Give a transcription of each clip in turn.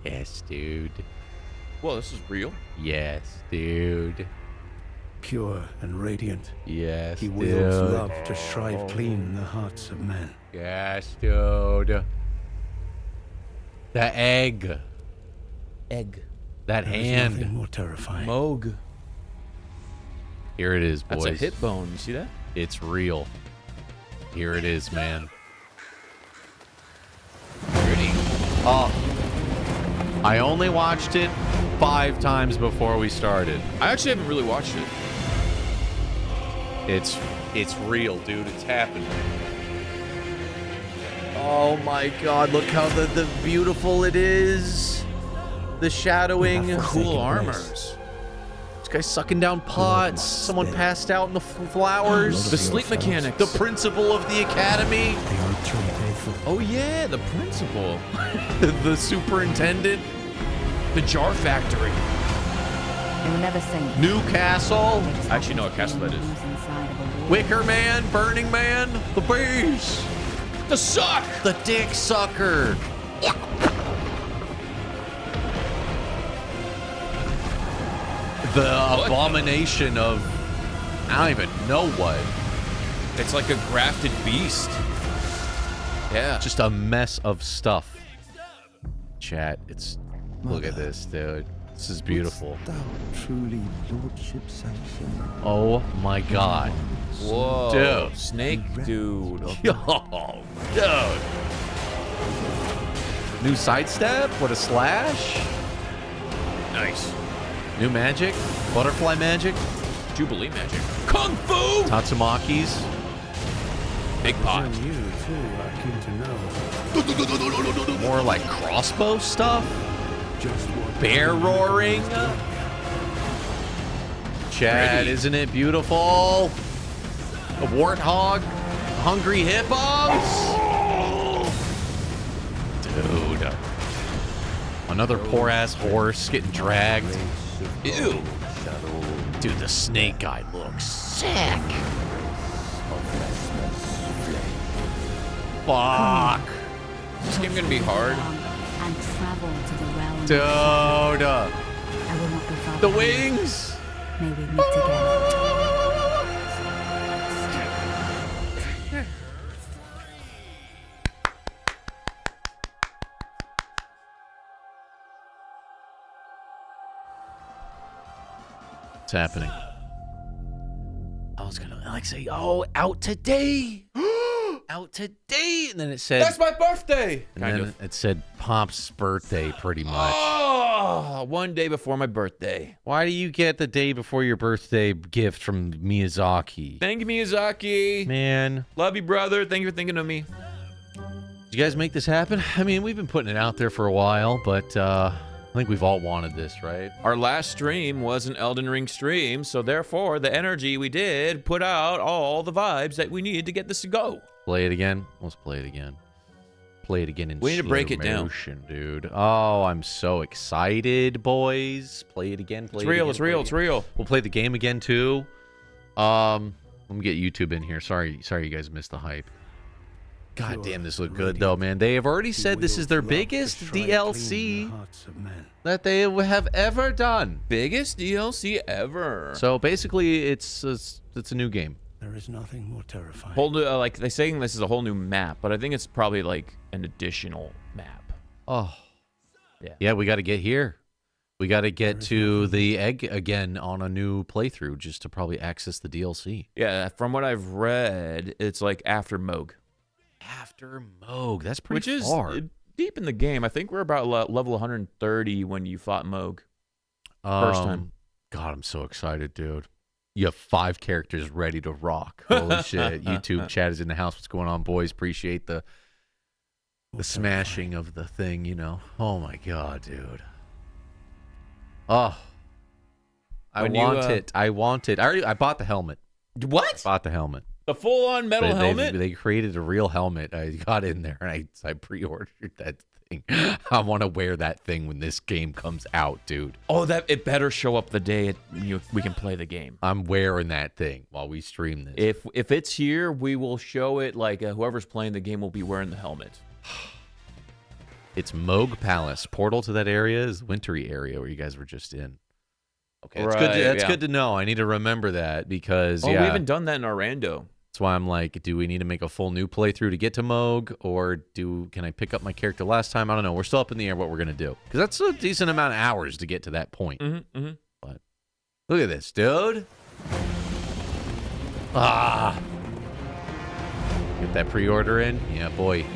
Yes, dude. Well, this is real. Yes, dude. Pure and radiant, Yes, he wields dude. love to shrive clean the hearts of men. Yes, dude. The egg. Egg. That There is hand. nothing more terrifying. Moog. Here it is, boys. That's a hip bone. You see that? It's real. Here it is, man. Pretty. Oh. I only watched it 5 times before we started. I actually haven't really watched it. It's real, dude. It's happening. Oh my god, look how the beautiful it is. The shadowing. Cool armors. This guy's sucking down pots. Someone passed out in the flowers. The sleep mechanics. The principal of the academy. The Erdtree faithful. Oh yeah, the principal. The superintendent. The jar factory. They were never safe. Newcastle. I actually know what castle that is. Wicker Man. Burning Man. The beast. The suck. The dick sucker. The abomination of... I don't even know what. It's like a grafted beast. Yeah. Just a mess of stuff. Chat, it's... Look at this, dude. This is beautiful. Thou truly lordship sanction. Oh my god. Whoa. Dude. Snake dude. Yo, dude. New sidestep? What a slash? Nice. New magic? Butterfly magic? Jubilee magic. Kung Fu! Tatsumaki's? Big pot. And you too are keen to know. More like crossbow stuff? Just what Bear roaring? Chad, Pretty. isn't it beautiful? A warthog? Hungry hippos? Dude. Another poor ass horse getting dragged. Ew. Dude, the snake guy looks sick. Fuck. This game gonna be hard. And travel to the realm. Dude. I will not be far The behind. wings. May we meet again. What's happening? I was gonna like say, oh, out today. Out today. And then it said, That's my birthday. and then it said Pop's birthday pretty much. Oh, one day before my birthday. Why do you get the day before your birthday gift from Miyazaki? Thank you, Miyazaki. Man, Love you, brother. Thank you for thinking of me. did you guys make this happen? I mean, we've been putting it out there for a while, but I think we've all wanted this, right? Our last stream was an Elden Ring stream, so therefore the energy we did put out all the vibes that we needed to get this to go. Play it again. Let's play it again. Play it again in We need to break it down. motion, dude. Oh, I'm so excited, boys. Play it again. Play It's it real, again, it's play real, it it's again. real. We'll play the game again too. Let me get YouTube in here. Sorry you guys missed the hype. God damn, this looked good though, man. They have already said this is their biggest DLC that they have ever done. Biggest DLC ever. So basically, it's a new game. There is nothing more terrifying. Whole new, like they're saying this is a whole new map, but I think it's probably like an additional map. Oh, Yeah. yeah. We got to get here. We got to get to the egg again on a new playthrough just to probably access the DLC. Yeah, from what I've read, it's like after Moog. After Moog, that's pretty Which is far. deep in the game. I think we're about level 130 when you fought Moog. First time. God, I'm so excited, dude. You have 5 characters ready to rock. Holy shit. YouTube chat is in the house. What's going on, boys? Appreciate the smashing of the thing, you know. Oh my god, dude. Oh. I want it. I want it. I bought the helmet. What? Bought the helmet. The full-on metal helmet? They created a real helmet. I got in there and I pre-ordered that thing. I want to wear that thing when this game comes out, dude. Oh, that it better show up the day we can play the game. I'm wearing that thing while we stream this. If it's here, we will show it. Like whoever's playing the game will be wearing the helmet. It's Moog Palace. Portal to that area is the wintry area where you guys were just in. Okay, that's good. That's good to know. I need to remember that because we haven't done that in Orlando. That's why I'm like, do we need to make a full new playthrough to get to Moog, or can I pick up my character last time? I don't know. We're still up in the air what we're gonna do because that's a decent amount of hours to get to that point. But look at this, dude. Get that pre-order in, yeah, boy.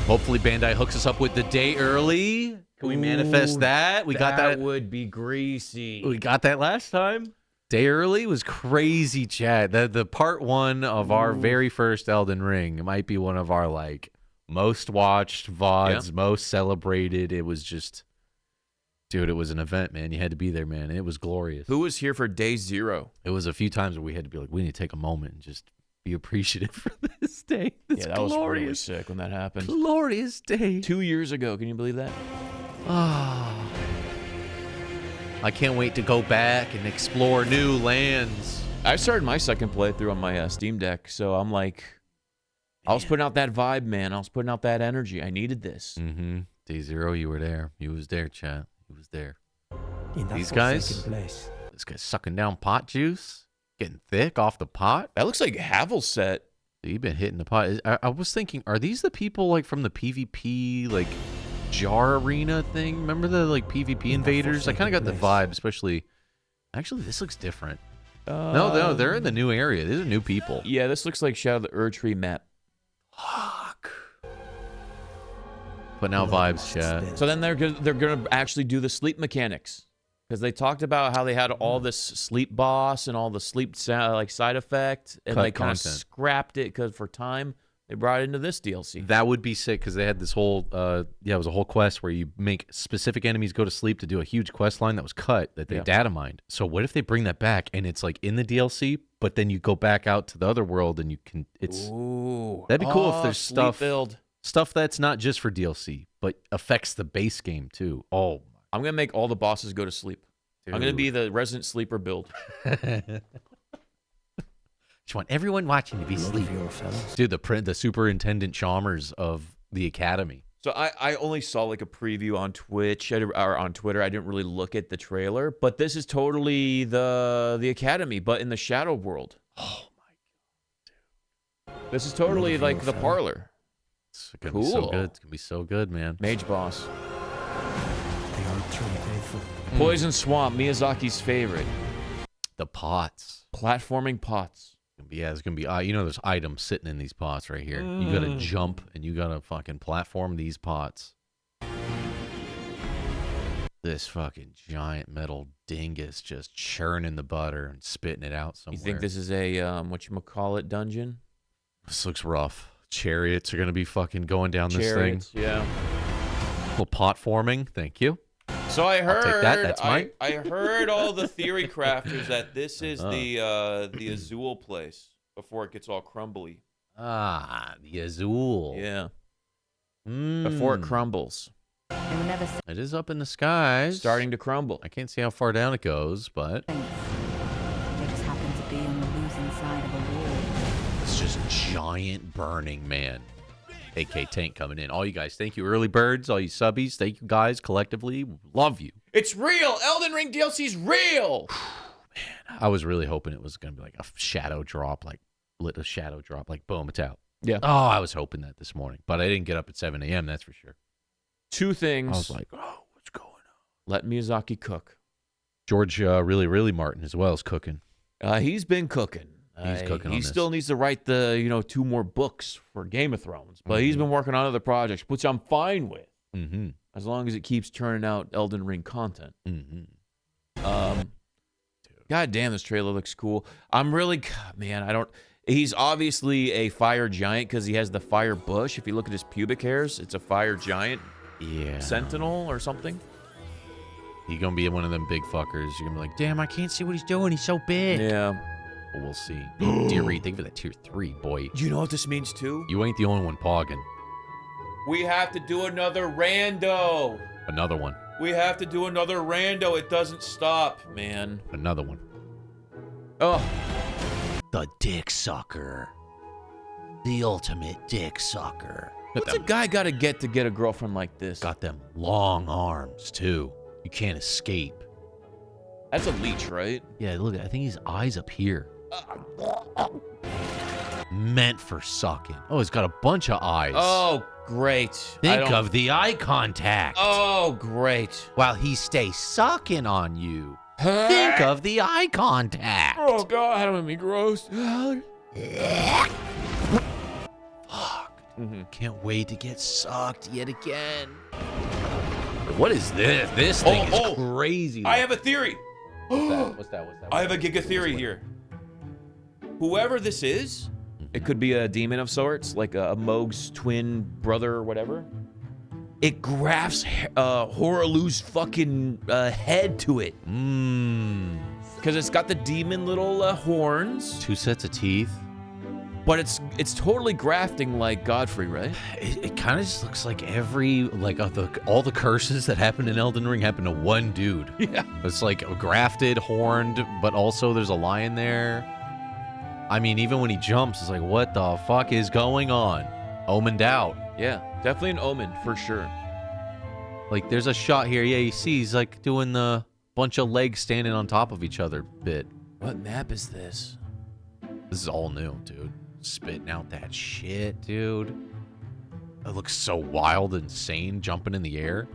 Hopefully Bandai hooks us up with the day early. Can we manifest that? We got that. That would be greasy. We got that last time. Day early was crazy, chat. The part 1 of our very first Elden Ring might be one of our like most watched VODs, most celebrated. It was just, dude, it was an event, man. You had to be there, man. It was glorious. Who was here for day 0? It was a few times where we had to be like, we need to take a moment and just be appreciative for this day. This that was really sick when that happened. Glorious day. 2 years ago. Can you believe that? I can't wait to go back and explore new lands. I started my second playthrough on my Steam Deck, so I'm like, I was putting out that vibe, man. I was putting out that energy. I needed this. Day 0, you were there. You was there, chat. You was there. These guys, this guy's sucking down pot juice, getting thick off the pot. That looks like Havel's set. You've been hitting the pot. I was thinking, are these the people like from the PvP like jar arena thing? Remember the like PvP invaders? I kind of got the vibe, especially. Actually, this looks different. No, they're in the new area. These are new people. Yeah, this looks like Shadow of the Erdtree map. Fuck. But now vibes, chat. So then they're gonna actually do the sleep mechanics, because they talked about how they had all this sleep boss and all the sleep like side effect, and they kind of scrapped it because for time. They brought it into this DLC. That would be sick because they had this whole, it was a whole quest where you make specific enemies go to sleep to do a huge quest line that was cut that they data mined. So what if they bring that back and it's like in the DLC, but then you go back out to the other world and you can, that'd be cool if there's stuff that's not just for DLC, but affects the base game too. Oh, I'm going to make all the bosses go to sleep. Dude. I'm going to be the resident sleeper build. Just want everyone watching to be sleeping. Dude, the superintendent Chalmers of the Academy. So I only saw like a preview on Twitch or on Twitter. I didn't really look at the trailer, but this is totally the Academy, but in the Shadow world. Oh my god, dude! This is totally like the parlor. It's gonna be so good. It's gonna be so good, man. Mage boss. Poison Swamp, Miyazaki's favorite. The pots. Platforming pots. Yeah, it's gonna be. You know, there's items sitting in these pots right here. You gotta jump and you gotta fucking platform these pots. This fucking giant metal dingus just churning the butter and spitting it out somewhere. You think this is a whatchamacallit dungeon? This looks rough. Chariots are gonna be fucking going down this thing. Yeah. Little pot forming. Thank you. So I heard. I'll take that. That's mine. I heard all the theory crafters that this is the Azul place before it gets all crumbly. The Azul. Yeah. Before it crumbles. It is up in the skies. Starting to crumble. I can't see how far down it goes, but They just happen to be on the losing side of a war. it's just giant burning, man. AK Tank coming in. All you guys, thank you, early birds. All you subbies, thank you guys collectively. Love you. It's real. Elden Ring DLC's real. Man, I was really hoping it was gonna be like a shadow drop, like lit a shadow drop, like boom, it's out. Yeah. Oh, I was hoping that this morning, but I didn't get up at 7 a.m. That's for sure. Two things. I was like, oh, what's going on? Let Miyazaki cook. George, really Martin as well is cooking. He's been cooking. He's cooking. He still needs to write the 2 more books for Game of Thrones, but he's been working on other projects, which I'm fine with, as long as it keeps churning out Elden Ring content. God damn, this trailer looks cool. I'm really, man, he's obviously a fire giant because he has the fire bush. If you look at his pubic hairs, it's a fire giant. Yeah. Sentinel or something. He's gonna be one of them big fuckers. You're gonna be like, damn, I can't see what he's doing. He's so big. Yeah. Well, we'll see. Dear Reed, thank you for that tier 3, boy. You know what this means too? You ain't the only one pogging. We have to do another rando. Another one. We have to do another rando. It doesn't stop, man. Another one. Oh. The dick sucker. The ultimate dick sucker. What's a guy got to get a girlfriend like this? Got them long arms, too. You can't escape. That's a leech, right? Yeah, look, I think his eyes up here. Meant for sucking. Oh, it's got a bunch of eyes. Oh, great. Think of the eye contact. Oh, great. While he stays sucking on you. Think of the eye contact. Oh, God, that made me gross. Fuck. Can't wait to get sucked yet again. What is this? This thing is crazy. I have a theory. What's that? I have a giga theory here. Whoever this is, it could be a demon of sorts, like a Moog's twin brother or whatever. It grafts Horalu's fucking head to it. Because it's got the demon little horns. 2 sets of teeth. But it's totally grafting like Godfrey, right? It kind of just looks like all the curses that happened in Elden Ring happened to one dude. Yeah. It's like grafted, horned, but also there's a lion there. I mean, even when he jumps, it's like, what the fuck is going on? Omened out. Yeah, definitely an omen for sure. Like, there's a shot here. Yeah, you see he's like doing the bunch of legs standing on top of each other bit. What map is this? This is all new, dude. Spitting out that shit, dude. It looks so wild and insane, jumping in the air.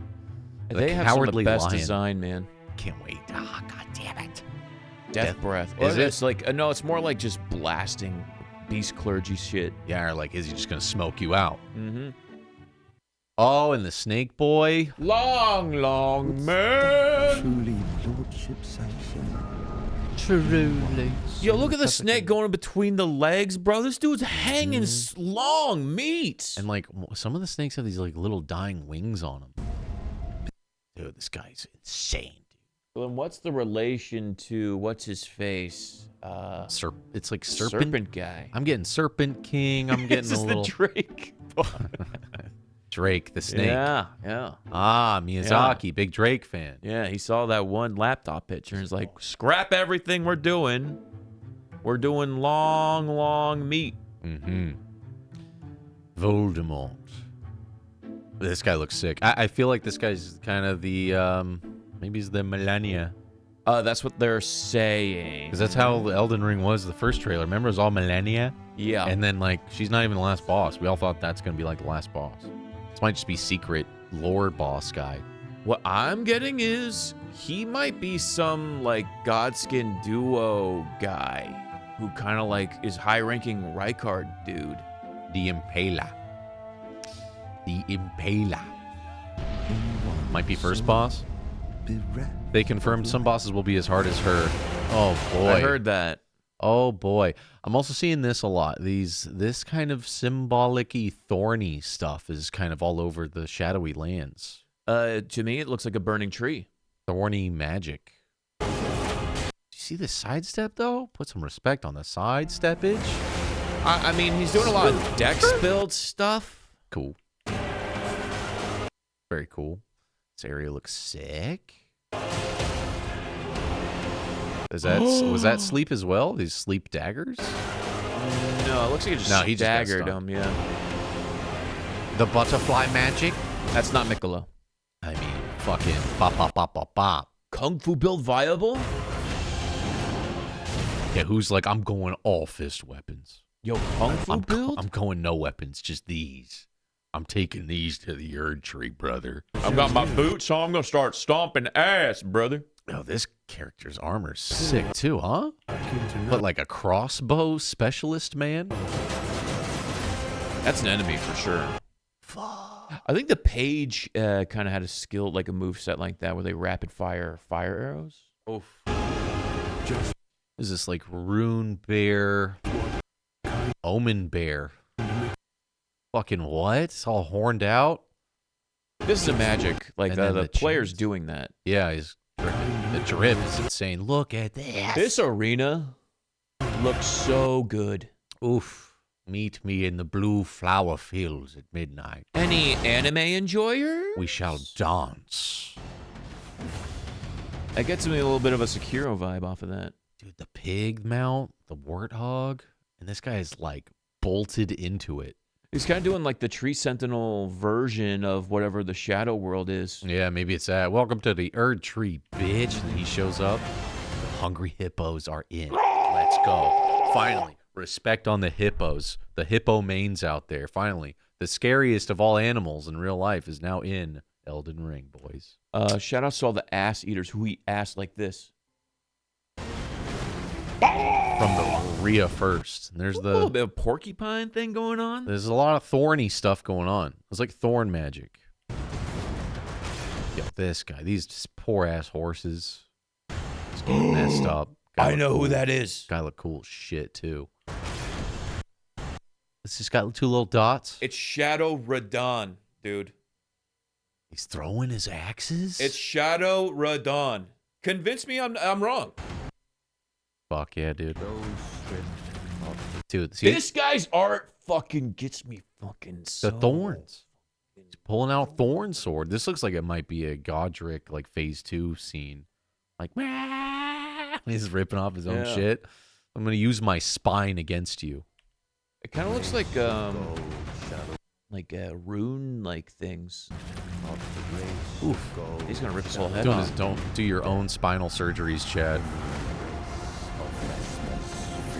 They have some of the best lion. design, man. Can't wait. Ah, god damn it. Death breath. Is it? It's like no, it's more like just blasting beast clergy shit. Yeah, or like, is he just gonna smoke you out? Mm-hmm. Oh, and the snake boy. Long man. Truly lordship sanction. Truly. Yo, look at the snake going in between the legs, bro. This dude's hanging long meat. And like, some of the snakes have these like little dying wings on them. Dude, this guy's insane. Well, then what's the relation to what's his face? It's like serpent guy. I'm getting Serpent King. I'm getting This is a little the Drake. Drake the snake. Yeah. Ah, Miyazaki, big Drake fan. Yeah, he saw that one laptop picture and he's like, scrap everything we're doing. We're doing long meat. Mm-hmm. Voldemort. This guy looks sick. I feel like this guy's kind of the, maybe he's the Melania. That's what they're saying. Because that's how Elden Ring was the first trailer. Remember, it was all Melania? Yeah. And then, like, she's not even the last boss. We all thought that's going to be, like, the last boss. This might just be secret lore boss guy. What I'm getting is he might be some, like, Godskin duo guy who kind of, like, is high-ranking Rykard dude. The Impaler. The Impaler. Might be first boss. They confirmed some bosses will be as hard as her. Oh, boy. I heard that. Oh, boy. I'm also seeing this a lot. This kind of symbolic-y, thorny stuff is kind of all over the shadowy lands. To me, it looks like a burning tree. Thorny magic. Do you see the sidestep, though? Put some respect on the sidesteppage. I mean, he's doing a lot of dex build stuff. Cool. Very cool. This area looks sick. Was that sleep as well? These sleep daggers? No, it looks like he just he just got daggered stunned. him, yeah. The butterfly magic? That's not Mikkolo. I mean, fucking bop, bop, bop, bop, bop. Kung Fu build viable? Yeah, who's like, I'm going all fist weapons. Yo, Kung Fu build? I'm going no weapons, just these. I'm taking these to the Erdtree, brother. I've got my boots, so I'm going to start stomping ass, brother. Oh, this character's armor's sick too, huh? I came to know. But like a crossbow specialist, man? That's an enemy for sure. I think the page kind of had a skill, like a move set like that, where they rapid fire arrows. Oof. Just Is this like Rune Bear? Omen Bear? Fucking what? It's all horned out? This is a magic. Like And then the the player's chains. doing that. Yeah, he's dripping. The drip is insane. Look at this. This arena looks so good. Oof. Meet me in the blue flower fields at midnight. Any anime enjoyer? We shall dance. That gets me a little bit of a Sekiro vibe off of that. Dude, the pig mount, the warthog, and this guy is like bolted into it. He's kind of doing like the Tree Sentinel version of whatever the Shadow World is. Yeah, maybe it's that. Welcome to the Erdtree, bitch. And he shows up. The hungry hippos are in. Let's go. Finally, respect on the hippos. The hippo mains out there. Finally, the scariest of all animals in real life is now in Elden Ring, boys. Shout out to all the ass eaters who eat ass like this. From the Rhea first. And there's A little bit of porcupine thing going on. There's a lot of thorny stuff going on. It's like thorn magic. Yo, this guy. These poor ass horses. He's getting messed up. I know who that is. Guy look cool as shit too. It's just got two little dots. It's Shadow Radon, dude. He's throwing his axes. It's Shadow Radon. Convince me I'm wrong. Fuck yeah, dude. Dude, see, This guy's art fucking gets me fucking so. the thorns. He's pulling out thorn sword. This looks like it might be a Godric like phase 2 scene. Like he's ripping off his own shit. I'm gonna use my spine against you. It kind of looks like rune like things. Oof. He's gonna rip his whole head off. Don't do your own spinal surgeries, Chad.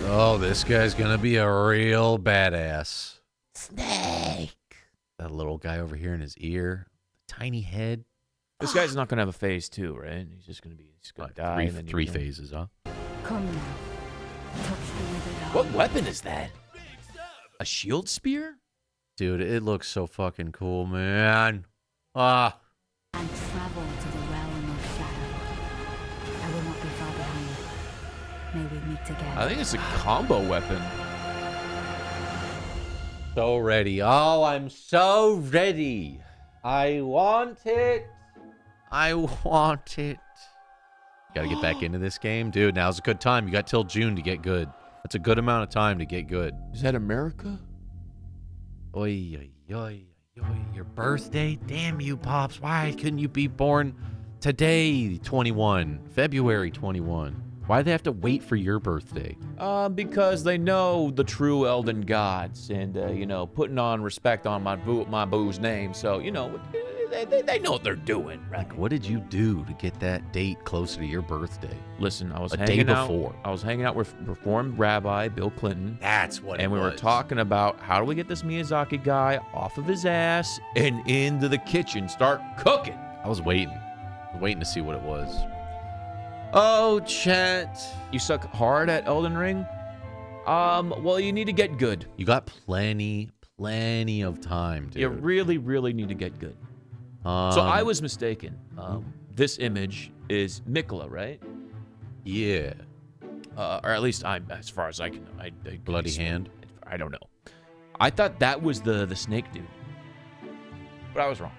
Oh, this guy's gonna be a real badass. Snake. That little guy over here in his ear, tiny head. This guy's not gonna have a phase 2, right? He's gonna die. Three phases, huh? Come now. Touch the withered arm. What weapon is that? A shield spear? Dude, it looks so fucking cool, man. Ah. And travel to the realm of shadow. I will not be far behind. May we meet again. I think it's a combo weapon. So ready. Oh, I'm so ready. I want it. I want it. Got to get back into this game. Dude, now's a good time. You got till June to get good. That's a good amount of time to get good. Is that America? Oi, oi, oi, oi. Your birthday? Damn you, Pops. Why couldn't you be born today, 21, February 21? Why do they have to wait for your birthday? Because they know the true Elden gods and, putting on respect on my boo's name. So, they know what they're doing, right? Like, what did you do to get that date closer to your birthday? Listen, I was A hanging day out. before. I was hanging out with Reformed Rabbi Bill Clinton. That's what And we were talking about how do we get this Miyazaki guy off of his ass and into the kitchen, start cooking. I was waiting. To see what it was. Oh, chat. You suck hard at Elden Ring? Well, you need to get good. You got plenty of time, dude. You really, really need to get good. So I was mistaken. This image is Mikola, right? Yeah. Or at least as far as I can know. I Bloody hand. I don't know. I thought that was the snake dude. But I was wrong.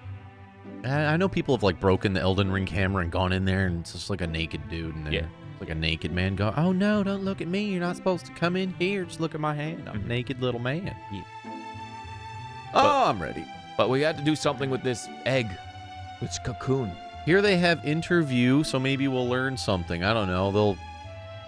I know people have like broken the Elden Ring camera and gone in there and it's just like a naked dude in there. Yeah. It's like a naked man going, oh no, don't look at me. You're not supposed to come in here. Just look at my hand. I'm a naked little man. Yeah. Oh, I'm ready. But we had to do something with this egg. It's cocoon. Here they have interview, so maybe we'll learn something. I don't know. They'll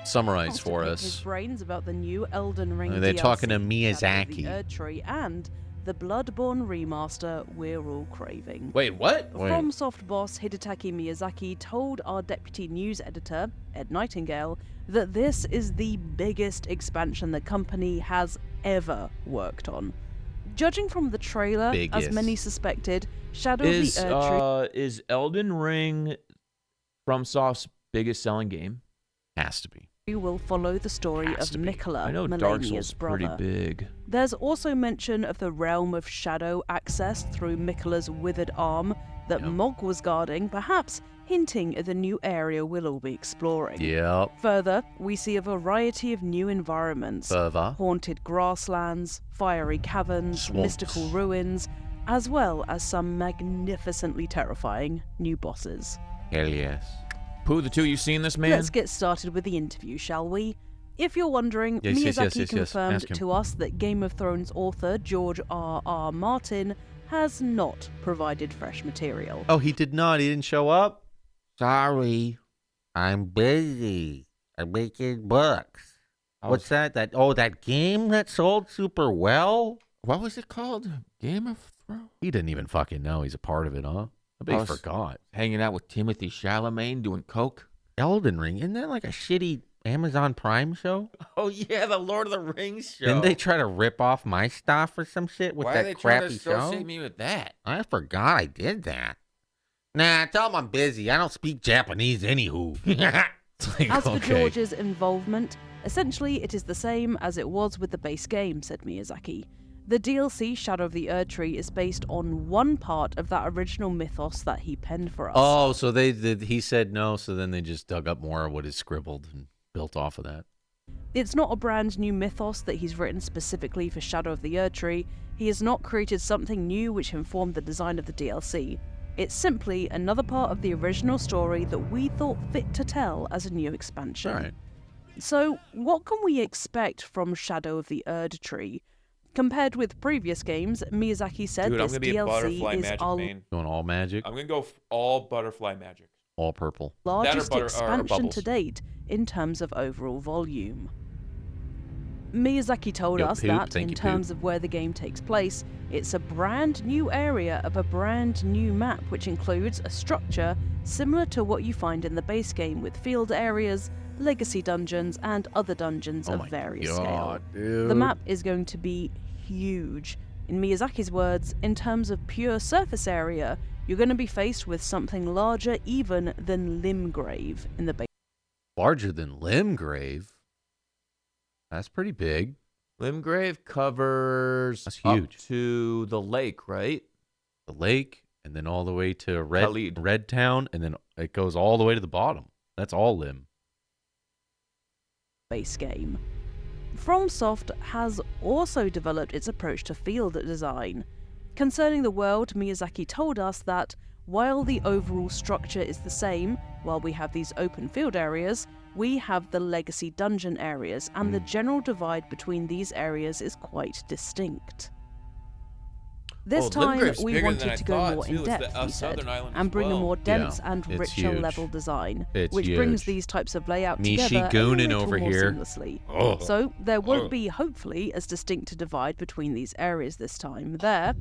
summarize for Pick his us. brains about the new Elden Ring Are they DLC, talking to Shadow of Miyazaki? the Erdtree, and the Bloodborne remaster we're all craving. Wait, what? Wait. FromSoft boss Hidetaki Miyazaki told our deputy news editor, Ed Nightingale, that this is the biggest expansion the company has ever worked on. Judging from the trailer, Biggest. as many suspected, Shadow of the Erdtree Is Elden Ring FromSoft's biggest selling game? Has to be. will follow the story Has of to be. Mikola, I know Dark Melania's Souls is brother. pretty big. There's also mention of the Realm of Shadow accessed through Mikola's withered arm that Yep. Mog was guarding, perhaps hinting at the new area we'll all be exploring. Yep. Further, we see a variety of new environments. Further. Haunted grasslands, fiery caverns, Swamps. mystical ruins, as well as some magnificently terrifying new bosses. Hell yes. Pooh, the two, you seen this man? Let's get started with the interview, shall we? If you're wondering, Yes, yes, Miyazaki yes. confirmed Ask him. to us that Game of Thrones author George R.R. Martin has not provided fresh material. Oh, he did not. He didn't show up? Sorry, I'm busy. I'm making books. What's that? That game that sold super well? What was it called? Game of Thrones? He didn't even fucking know he's a part of it, huh? I bet he was- forgot. Hanging out with Timothy Chalamet doing coke? Elden Ring, isn't that like a shitty Amazon Prime show? Oh, yeah, the Lord of the Rings show. Didn't they try to rip off my stuff or some shit with Why are that they trying to crappy associate show? me with that? I forgot I did that. Nah, tell him I'm busy. I don't speak Japanese anywho. It's like, As for okay. George's involvement, essentially it is the same as it was with the base game, said Miyazaki. The DLC Shadow of the Erdtree is based on one part of that original mythos that he penned for us. Oh, so he said no, so then they just dug up more of what is scribbled and built off of that. It's not a brand new mythos that he's written specifically for Shadow of the Erdtree. He has not created something new which informed the design of the DLC. It's simply another part of the original story that we thought fit to tell as a new expansion. All right. So, what can we expect from Shadow of the Erdtree? Compared with previous games, Miyazaki said Dude, I'm this gonna be a butterfly DLC is magic our main. Going all magic, I'm gonna go all butterfly magic. all purple. largest or expansion bubbles. to date in terms of overall volume. Miyazaki told Yo, us Poop, that thank in you, terms Poop. of where the game takes place, it's a brand new area of a brand new map which includes a structure similar to what you find in the base game with field areas, legacy dungeons, and other dungeons Oh of my various God, scale. dude. The map is going to be huge. In Miyazaki's words, in terms of pure surface area, you're going to be faced with something larger even than Limgrave in the base. Larger than Limgrave. That's pretty big. Limgrave covers That's up huge. to the lake, right? The lake, and then all the way to Khalid. Red Town, and then it goes all the way to the bottom. That's all Lim. Base game. FromSoft has also developed its approach to field design. Concerning the world, Miyazaki told us that while the overall structure is the same, while we have these open field areas, we have the legacy dungeon areas, and the general divide between these areas is quite distinct. This Oh, time, Limgrave's we bigger than wanted I to go thought, more too. in It's depth, the, he said, southern island and as bring a well. more dense Yeah, and it's richer huge. level design, It's which brings huge. these types of layout Mishi together a gooning little over more here. seamlessly. Oh. So there won't be, hopefully, as distinct a divide between these areas this time. There,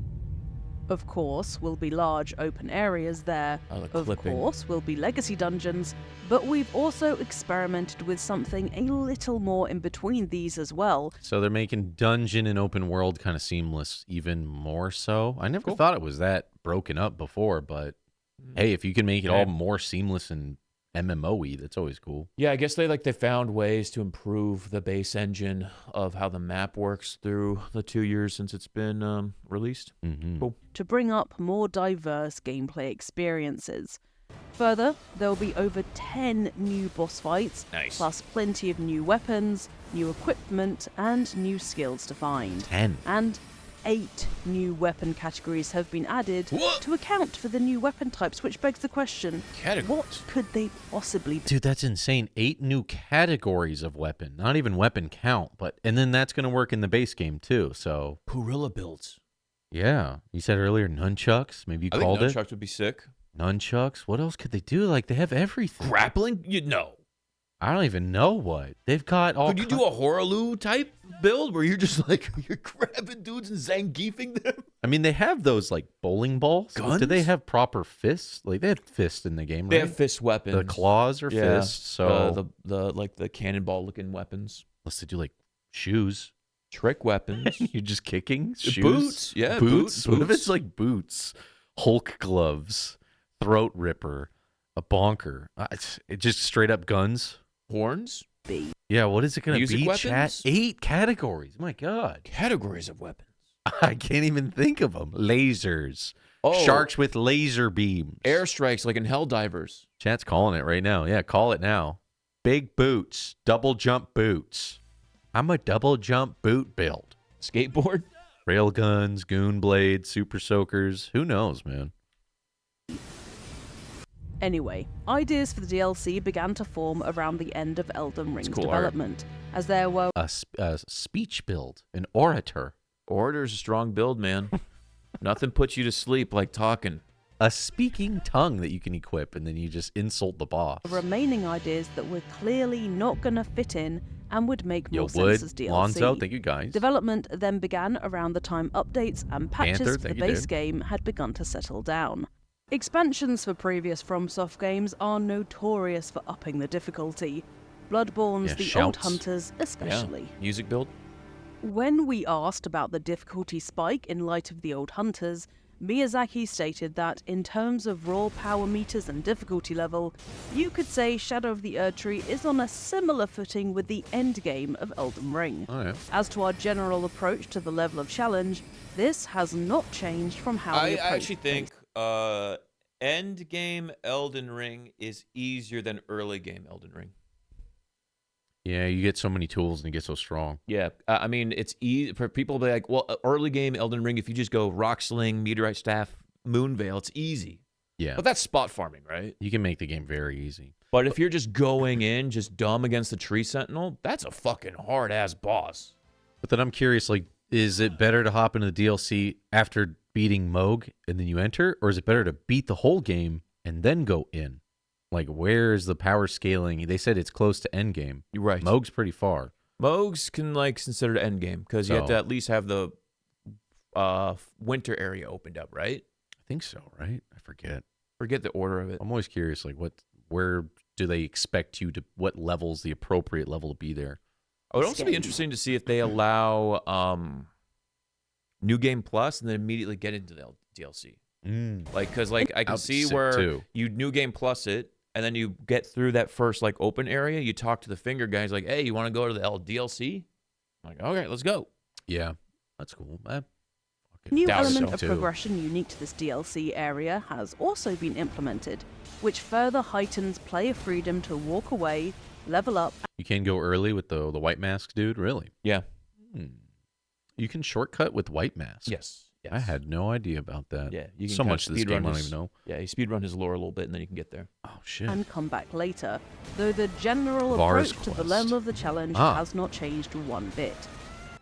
of course, will be large open areas there. I like Of clipping. course, will be legacy dungeons, but we've also experimented with something a little more in between these as well. So they're making dungeon and open world kind of seamless, even more so. I never thought it was that broken up before, but hey, if you can make it all more seamless and MMO-y, that's always cool. Yeah, I guess they found ways to improve the base engine of how the map works through the 2 years since it's been released. Mm-hmm. Cool. To bring up more diverse gameplay experiences. Further, there will be over 10 new boss fights, Nice. plus plenty of new weapons, new equipment, and new skills to find. 10. And 8 new weapon categories have been added What? to account for the new weapon types, which begs the question, Categories? what could they possibly be? Dude, that's insane. 8 new categories of weapon. Not even weapon count, and then that's going to work in the base game too. So, Gorilla builds. yeah. You said earlier nunchucks. Maybe you I think called it. nunchucks would be sick. Nunchucks. What else could they do? Like, they have everything. Grappling? You know. I don't even know what. They've got all Could you do a Horaloo type build where you're just you're grabbing dudes and Zangiefing them? I mean, they have those like bowling balls. Like, do they Guns? have proper fists? Like they have fists in the game, They right? have fist weapons. The claws are Yeah. fists. So the cannonball looking weapons. unless they do like shoes, Trick weapons. you're just kicking shoes, Boots. Yeah, boots. What if boots. it's like boots, Hulk gloves, throat ripper, a bonker? It just straight up guns. Horns. Yeah, what is it gonna Music be? weapons? Chat 8 categories. My God, Categories of weapons. I can't even think of them. Lasers, Oh, sharks with laser beams, airstrikes like in Helldivers. Chat's calling it right now. Yeah, call it now. Big boots, double jump boots. I'm a double jump boot build. Skateboard. Railguns, goon blades, super soakers. Who knows, man? Anyway, ideas for the DLC began to form around the end of Elden Ring's cool art. development, as there were A speech build, an orator. Orator's a strong build, man. Nothing puts you to sleep like talking. A speaking tongue that you can equip, and then you just insult the boss. remaining ideas that were clearly not going to fit in and would make Yo, more Wood, sense as DLC. Lonzo, thank you guys. Development then began around the time updates and patches Panther, for the thank you, base dude. game had begun to settle down. Expansions for previous FromSoft games are notorious for upping the difficulty. Bloodborne's Yeah, The Old shouts. Hunters especially. Yeah. Music build. When we asked about the difficulty spike in light of The Old Hunters, Miyazaki stated that in terms of raw power meters and difficulty level, you could say Shadow of the Erdtree is on a similar footing with the endgame of Elden Ring. Oh, yeah. As to our general approach to the level of challenge, this has not changed from how we I approach actually think end game Elden Ring is easier than early game Elden Ring. Yeah, you get so many tools and you get so strong. Yeah, I mean, it's easy for people to be like, well, early game Elden Ring, if you just go Rock Sling, Meteorite Staff, Moonveil, it's easy. Yeah. But that's spot farming, right? You can make the game very easy. But if you're just going in, just dumb against the Tree Sentinel, that's a fucking hard-ass boss. But then I'm curious, like, is it better to hop into the DLC after beating Moog and then you enter? Or is it better to beat the whole game and then go in? Like, where is the power scaling? They said it's close to endgame. You're right. Moog's pretty far. Moog's can, like, consider end game because you have to So- at least have the winter area opened up, right? I think so, right? I forget. Forget the order of it. I'm always curious, like, where do they expect you to, what level's the appropriate level to be there? It would also be Scary. interesting to see if they allow New Game Plus and then immediately get into the DLC. Like, because, like, I can That'd be see sick, where too. you New Game Plus it, and then you get through that first, like, open area. You talk to the finger guys, like, hey, you want to go to the DLC? I'm like, okay, let's go. Yeah, that's cool. New Doubt element so, of too. progression unique to this DLC area has also been implemented, which further heightens player freedom to walk away, level up, You can go early with the white mask, dude. Really? Yeah. You can shortcut with white mask. Yes. I had no idea about that. Yeah. You can so kinda much of this speedrun game I don't his- even know. Yeah, you speedrun his lore a little bit, and then you can get there. Oh shit. and come back later, though the general Vara's approach to the Quest. level of the challenge Ah. has not changed one bit.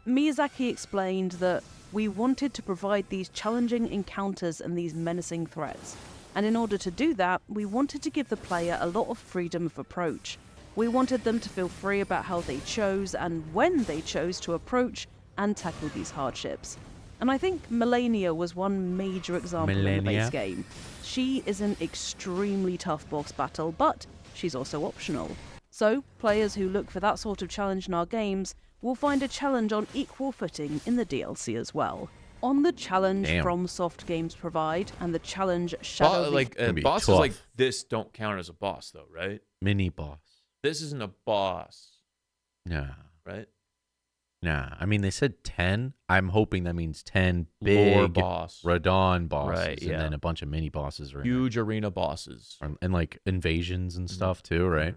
Miyazaki explained that we wanted to provide these challenging encounters and these menacing threats, and in order to do that, we wanted to give the player a lot of freedom of approach. We wanted them to feel free about how they chose and when they chose to approach and tackle these hardships. And I think Melania was one major example in the base Melania? game. She is an extremely tough boss battle, but she's also optional. So, players who look for that sort of challenge in our games will find a challenge on equal footing in the DLC as well. On the challenge Damn. FromSoft games provide and the challenge Shadow of the Like, Gonna be bosses tough. like this don't count as a boss, though, right? Mini boss. This isn't a boss, Nah. right? Nah. I mean, they said 10. I'm hoping that means 10 Lore big boss. Radon bosses. Right, And yeah. then a bunch of mini bosses. Are in there. Huge arena bosses. And like invasions and Mhm. stuff too, right?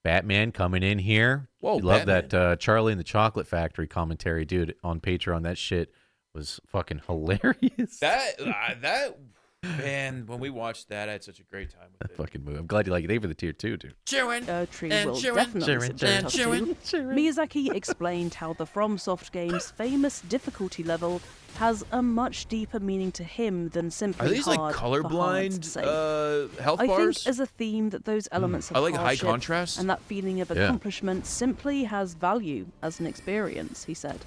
Batman coming in here. Whoa, You love Batman. that Charlie and the Chocolate Factory commentary, dude, on Patreon. That shit was fucking hilarious. That man, when we watched that, I had such a great time with it. fucking movie. I'm glad you like it. They were the tier 2, dude. Chewing. Erdtree And will chewing, definitely chewing, sit and top chewing, two. Miyazaki explained how the FromSoft game's famous difficulty level has a much deeper meaning to him than simply Are these like hard for hard's colorblind sake. health I bars? think as a theme that those elements of I like high hardship contrast. and that feeling of Yeah. accomplishment simply has value as an experience, he said.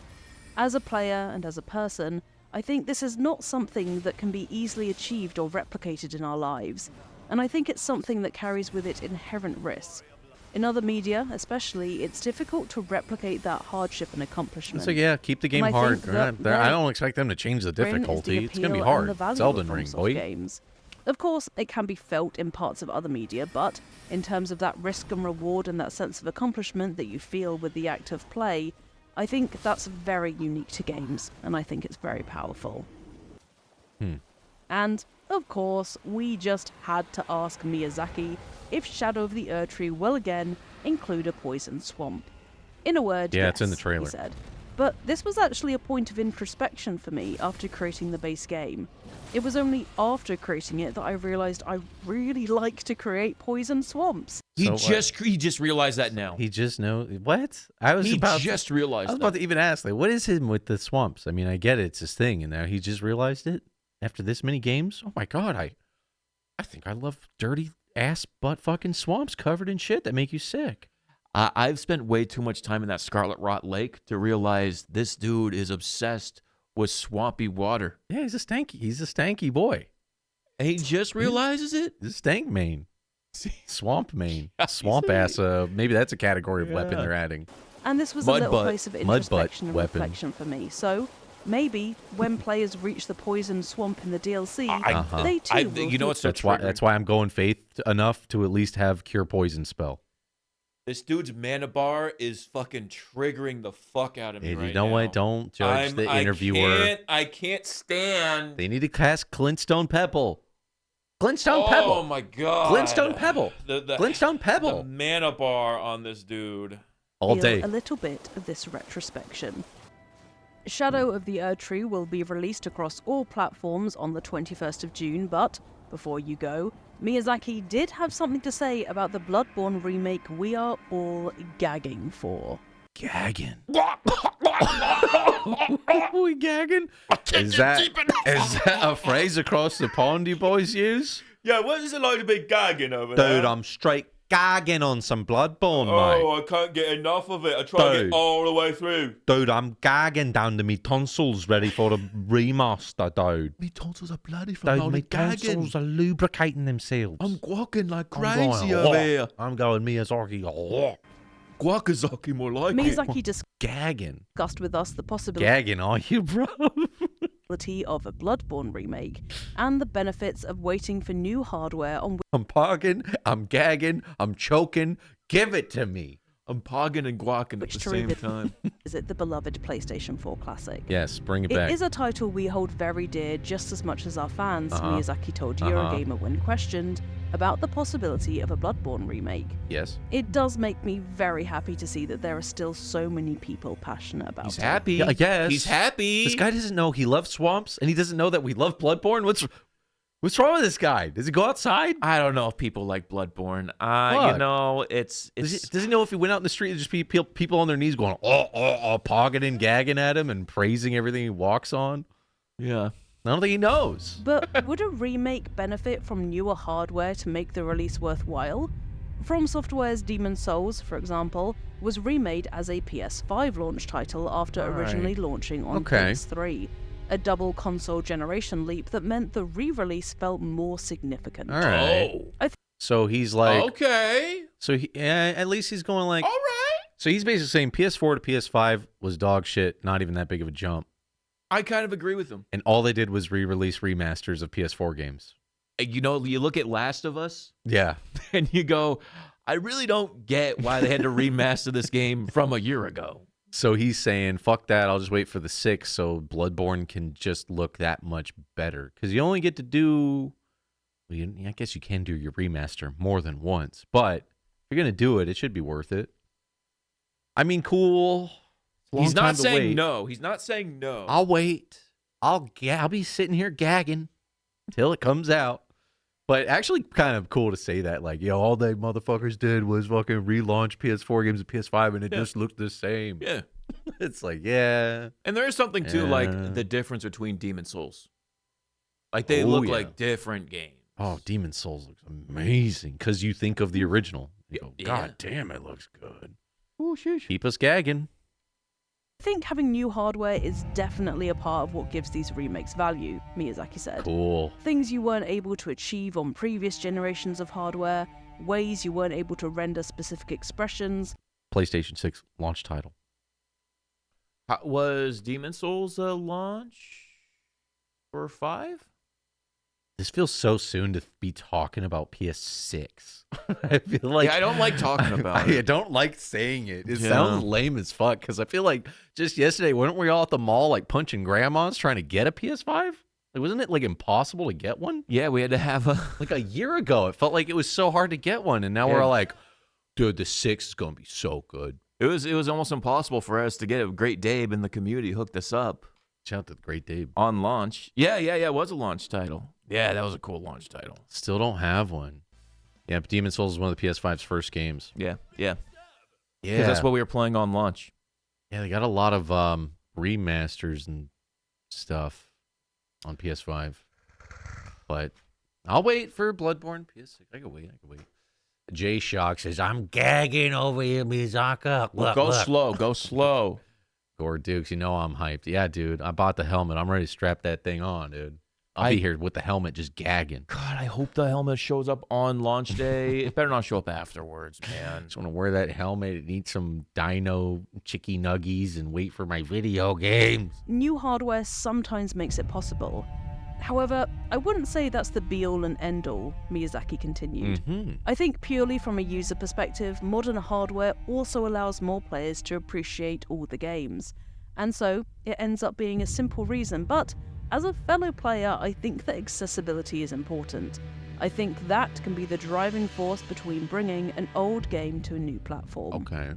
As a player and as a person, I think this is not something that can be easily achieved or replicated in our lives, and I think it's something that carries with it inherent risks. In other media, especially, it's difficult to replicate that hardship and accomplishment. So yeah, keep the game I hard. think that I don't expect them to change the Therein is the difficulty. It's gonna be appeal hard. and the It's value Elden of Ring, FromSoft boy. games. Of course, it can be felt in parts of other media, but in terms of that risk and reward and that sense of accomplishment that you feel with the act of play, I think that's very unique to games, and I think it's very powerful. And, of course, we just had to ask Miyazaki if Shadow of the Erdtree will again include a poison swamp. In a word, Yeah, yes, it's in the trailer. he said. But this was actually a point of introspection for me after creating the base game. It was only after creating it that I realized I really like to create poison swamps. He So, just realized that now. He just knows what? I was He about just to, realized I was that. about to even ask, like, what is him with the swamps? I mean, I get it, it's his thing, and now he just realized it after this many games. Oh my god, I think I love dirty ass butt fucking swamps covered in shit that make you sick. I've spent way too much time in that Scarlet Rot Lake to realize this dude is obsessed with swampy water. Yeah, he's a stanky boy. And he just realizes it? He's a stank main. Swamp main. Swamp ass. Maybe that's a category of weapon they're adding. And this was Mud a little butt. place of Mud butt introspection and weapon. reflection for me. So maybe when players reach the poison swamp in the DLC, they too will you know what's so That's why I'm going faith enough to at least have cure poison spell. This dude's mana bar is fucking triggering the fuck out of me Hey, right you know now. what? Don't judge the interviewer. I can't stand. They need to cast Glintstone Pebble. Glintstone Oh Pebble. my god. Glintstone Pebble. The Glintstone Pebble. The mana bar on this dude. All feel day. a little bit of this retrospection. Shadow of the Erdtree will be released across all platforms on the 21st of June, but before you go, Miyazaki did have something to say about the Bloodborne remake we are all gagging for. Gagging. we gagging? Is that a phrase across the pond you boys use? Yeah, what is it like to be gagging over there? Dude, I'm straight gagging on some Bloodborne, mate. Oh, I can't get enough of it. I try to Dude. get all the way through. Dude, I'm gagging down to me tonsils ready for the remaster, dude. Me tonsils are bloody from all Dude, the me gagging. tonsils are lubricating themselves. I'm walking like I'm crazy going, over here. I'm going Miyazaki. Guacazaki more like it. Miyazaki Gagging. discussed with us the possibility Gagging, are you, bro? of a Bloodborne remake and the benefits of waiting for new hardware on I'm pogging, I'm gagging, I'm choking. Give it to me. I'm pogging and guacking at which the to same time. revisit the beloved PlayStation 4 classic. Yes, bring it It back. is a title we hold very dear just as much as our fans, Uh-huh. Miyazaki told Eurogamer when questioned about the possibility of a Bloodborne remake. Yes. It does make me very happy to see that there are still so many people passionate about He's it. happy. Yeah, yes. He's happy. This guy doesn't know he loves swamps, and he doesn't know that we love Bloodborne. What's wrong with this guy? Does he go outside? I don't know if people like Bloodborne. Fuck. You know, it's Does he know if he went out in the street and just be people on their knees going, pogging and gagging at him and praising everything he walks on? yeah. I don't think he knows. But would a remake benefit from newer hardware to make the release worthwhile? From Software's Demon's Souls, for example, was remade as a PS5 launch title after originally launching on Okay. PS3. A double console generation leap that meant the re-release felt more significant. All right. Oh. So he's like, Okay. so at least he's going like, All right. so he's basically saying PS4 to PS5 was dog shit, not even that big of a jump. I kind of agree with him. And all they did was re-release remasters of PS4 games. You know, you look at Last of Us Yeah. and you go, I really don't get why they had to remaster this game from a year ago. So he's saying, fuck that, I'll just wait for the 6 so Bloodborne can just look that much better. Because you only get to do, well, I guess you can do your remaster more than once. But if you're going to do it, it should be worth it. I mean, cool. He's Long time not to saying wait. no. He's not saying no. I'll wait. I'll be sitting here gagging till it comes out. But actually kind of cool to say that, like, yo, all they motherfuckers did was fucking relaunch PS4 games and PS5 and it just looked the same. Yeah. It's like, yeah. And there is something too, Yeah. like the difference between Demon Souls. Like they Oh, look yeah. like different games. Oh, Demon Souls looks amazing because you think of the original. You go, Yeah. God damn, it looks good. Oh, sheesh. Keep us gagging. I think having new hardware is definitely a part of what gives these remakes value, Miyazaki said. Cool. Things you weren't able to achieve on previous generations of hardware, ways you weren't able to render specific expressions. PlayStation 6 launch title. Was Demon Souls a launch for 5? This feels so soon to be talking about PS6. I feel like Yeah, I don't like talking about I it. don't like saying it. It Yeah. sounds lame as fuck because I feel like just yesterday, weren't we all at the mall like punching grandmas trying to get a PS5? Like, wasn't it like impossible to get one? Yeah, we had to have a. Like a year ago, it felt like it was so hard to get one, and now Yeah. we're all like, dude, the 6 is gonna be so good. It was almost impossible for us to get it. Great Dave in the community hooked us up Shout out to the Great Dave. on launch. Yeah. It was a launch title. Yeah, that was a cool launch title. Still don't have one. Yeah, but Demon Souls is one of the PS5's first games. Yeah. Yeah, Because that's what we were playing on launch. Yeah, they got a lot of remasters and stuff on PS5. But I'll wait for Bloodborne PS6. I can wait. J-Shock says, I'm gagging over here, Miyazaki. Look, Go look. slow. Go slow. Gore Dukes, you know I'm hyped. Yeah, dude, I bought the helmet. I'm ready to strap that thing on, dude. I'll be here with the helmet just gagging. God, I hope the helmet shows up on launch day. It better not show up afterwards, man. Just want to wear that helmet and eat some dino chicky nuggies and wait for my video games. New hardware sometimes makes it possible. However, I wouldn't say that's the be-all and end-all, Miyazaki continued. I think purely from a user perspective, modern hardware also allows more players to appreciate all the games. And so, it ends up being a simple reason, but as a fellow player, I think that accessibility is important. I think that can be the driving force between bringing an old game to a new platform. Okay.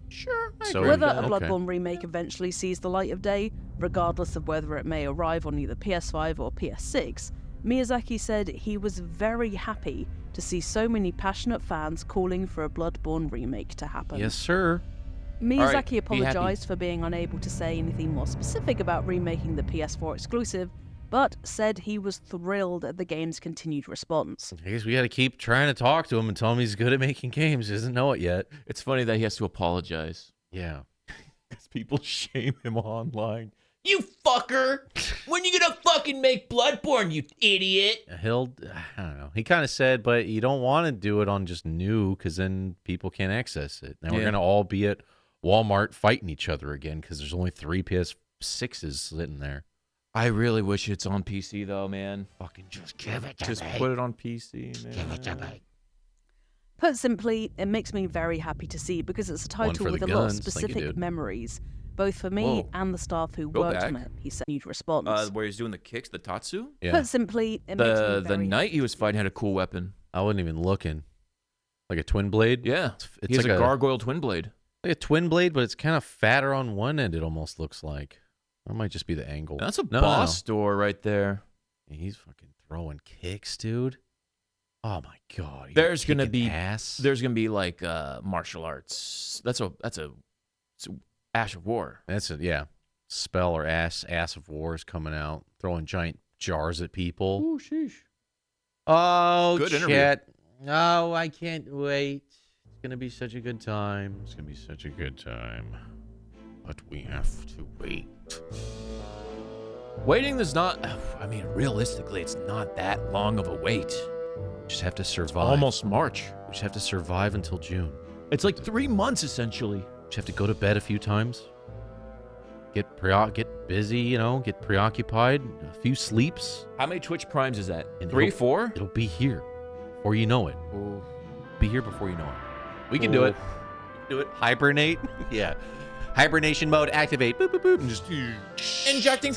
Sure. So Whether a okay. Bloodborne remake eventually sees the light of day, regardless of whether it may arrive on either PS5 or PS6, Miyazaki said he was very happy to see so many passionate fans calling for a Bloodborne remake to happen. Yes, sir. Miyazaki be apologized for being unable to say anything more specific about remaking the PS4 exclusive, but said he was thrilled at the game's continued response. I guess we got to keep trying to talk to him and tell him he's good at making games. He doesn't know it yet. It's funny that he has to apologize. Yeah. Because people shame him online. You fucker! When you gonna fucking make Bloodborne, you idiot? I don't know. He kind of said, but you don't want to do it on just new because then people can't access it. Then we're going to all be at Walmart fighting each other again because there's only 3 PS6s sitting there. I really wish it's on PC though, man. Fucking just give it to Just me. put it on PC, man. Give it to me. Put simply, it makes me very happy to see because it's a title for with the a lot of guns. Thank you, specific dude. memories, both for me Whoa. and the staff who Go worked back. on it, he said. Need response. Where he's doing the kicks, the Tatsu? Yeah. Put simply, it makes me The very knight he was fighting had a cool weapon. I wasn't even looking. Like a twin blade? Yeah. It's He has like a gargoyle twin blade. like a twin blade, but it's kind of fatter on one end, it almost looks like. That might just be the angle. That's a No, boss door right there. no. He's fucking throwing kicks, dude. Oh my god. There's gonna kicking be ass. There's gonna be like martial arts. It's Ash of War. That's it, yeah. Spell or ass of war is coming out, throwing giant jars at people. Ooh, sheesh. Oh, Good interview. chat. Oh, I can't wait. It's gonna be such a good time. It's gonna be such a good time. But we have to wait. Waiting is not. I mean, realistically, it's not that long of a wait. Just have to survive. Almost March. We just have to survive until June. It's like 3 months essentially. Just have to go to bed a few times. Get busy, you know, get preoccupied. A few sleeps. How many Twitch Primes is that? And 3, it'll- 4? It'll be here before you know it. Be here before you know it. We can do it. Do it. Hibernate. Yeah. Hibernation mode activate. Boop, boop, boop. And just Injecting.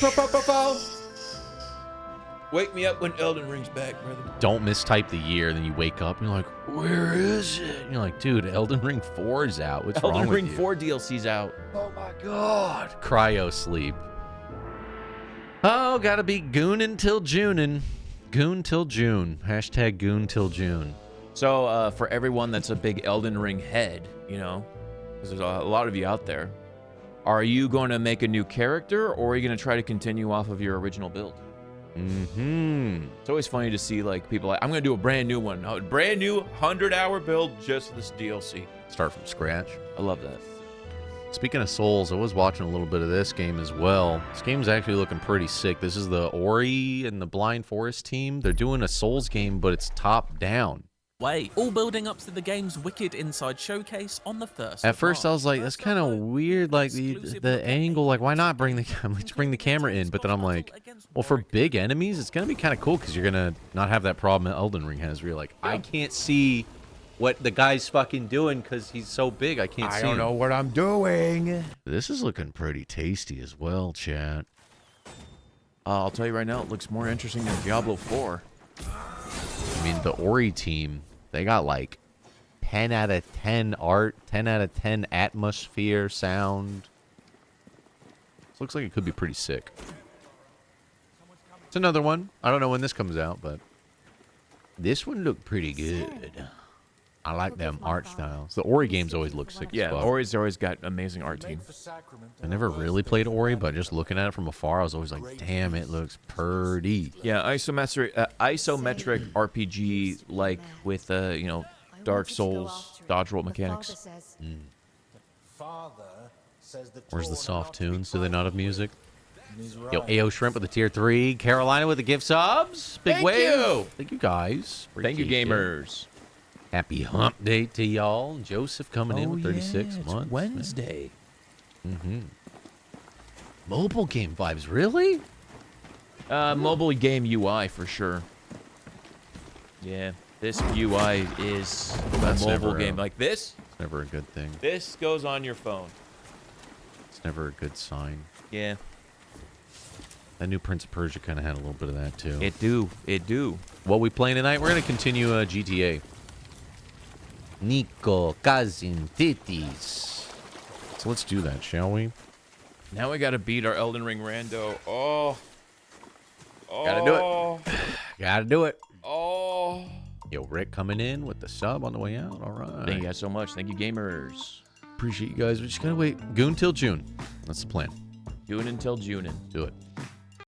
Wake me up when Elden Ring's back, brother. don't mistype the year. Then you wake up and you're like, where is it? And you're like, dude, Elden Ring 4 is out. What's Elden wrong Ring with you? 4 DLC's out. Oh my god. Cryo sleep. Oh, gotta be gooning till Junein'. Goon till June. Hashtag goon till June. So for everyone that's a big Elden Ring head, you know, because there's a lot of you out there, are you going to make a new character or are you going to try to continue off of your original build? Mm-hmm. It's always funny to see like people like, I'm going to do a brand new one. A brand new 100-hour build just for this DLC. Start from scratch. I love that. Speaking of Souls, I was watching a little bit of this game as well. This game's actually looking pretty sick. This is the Ori and the Blind Forest team. They're doing a Souls game, but it's top down. Way, all building up to the game's Wicked Inside Showcase on the 1st. At first, I was like, that's kind of weird, like the angle. Like, why not bring the camera in? But then I'm like, well, for big enemies, it's gonna be kind of cool because you're gonna not have that problem that Elden Ring has. Where you're like, I can't see what the guy's fucking doing because he's so big. I can't see. I don't know what I'm doing. This is looking pretty tasty as well, chat. I'll tell you right now, it looks more interesting than Diablo 4. I mean, the Ori team, they got like 10 out of 10 art, 10 out of 10 atmosphere, sound. This looks like it could be pretty sick. It's another one. I don't know when this comes out, but this one looked pretty good. I like them art styles. The Ori games always look sick Yeah, as fuck. Ori's always got amazing art team. I never really played Ori, but just looking at it from afar, I was always like, damn, it looks pretty. Yeah, isometric RPG like with you know, Dark Souls dodge roll mechanics. Where's the soft tunes? Do they not have music? Yo, AO Shrimp with the tier 3. Carolina with the gift subs. Big Thank wave. you. Thank you, guys. Thank you, Appreciate it. gamers. Happy hump day to y'all. Joseph coming in with 36 months. Wednesday. Mobile game vibes, really? Mobile game UI for sure. Yeah, this UI is a That's mobile never game. a- Like this, It's never a good thing. this goes on your phone. It's never a good sign. Yeah, That new Prince of Persia kind of had a little bit of that, too. it do. What we playing tonight? We're going to continue GTA. Nico, cousin, titties. So let's do that, shall we? Now we gotta beat our Elden Ring rando. Oh. Gotta do it. Gotta do it. Oh. Yo, Rick coming in with the sub on the way out. All right. Thank you guys so much. Thank you, gamers. Appreciate you guys. We just gotta wait. Goon till June. That's the plan. Doing until June. Do it.